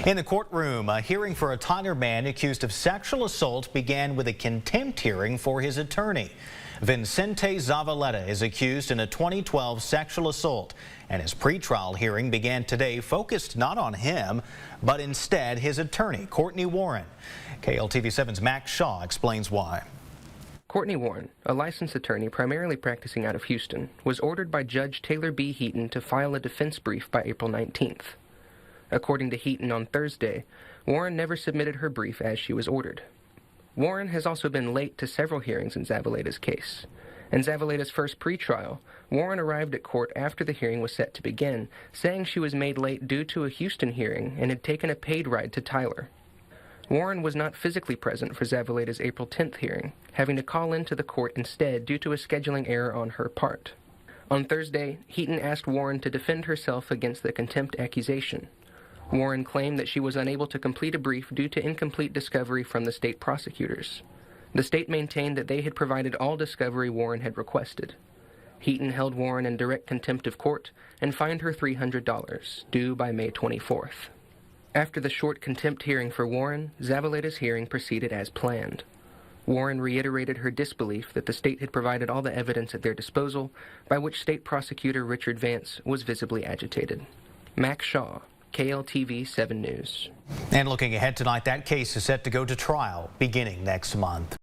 In the courtroom, a hearing for a Tyler man accused of sexual assault began with a contempt hearing for his attorney. Vicente Zavaleta is accused in a 2012 sexual assault, and his pretrial hearing began today focused not on him, but instead his attorney, Courtney Warren. KLTV7's Max Shaw explains why. Courtney Warren, a licensed attorney primarily practicing out of Houston, was ordered by Judge Taylor B. Heaton to file a defense brief by April 19th. According to Heaton on Thursday, Warren never submitted her brief as she was ordered. Warren has also been late to several hearings in Zavaleta's case. In Zavaleta's first pretrial, Warren arrived at court after the hearing was set to begin, saying she was made late due to a Houston hearing and had taken a paid ride to Tyler. Warren was not physically present for Zavaleta's April 10th hearing, having to call into the court instead due to a scheduling error on her part. On Thursday, Heaton asked Warren to defend herself against the contempt accusation. Warren claimed that she was unable to complete a brief due to incomplete discovery from the state prosecutors. The state maintained that they had provided all discovery Warren had requested. Heaton held Warren in direct contempt of court and fined her $300, due by May 24th. After the short contempt hearing for Warren, Zavaleta's hearing proceeded as planned. Warren reiterated her disbelief that the state had provided all the evidence at their disposal, by which State Prosecutor Richard Vance was visibly agitated. Max Shaw, KLTV 7 News. And looking ahead tonight, that case is set to go to trial beginning next month.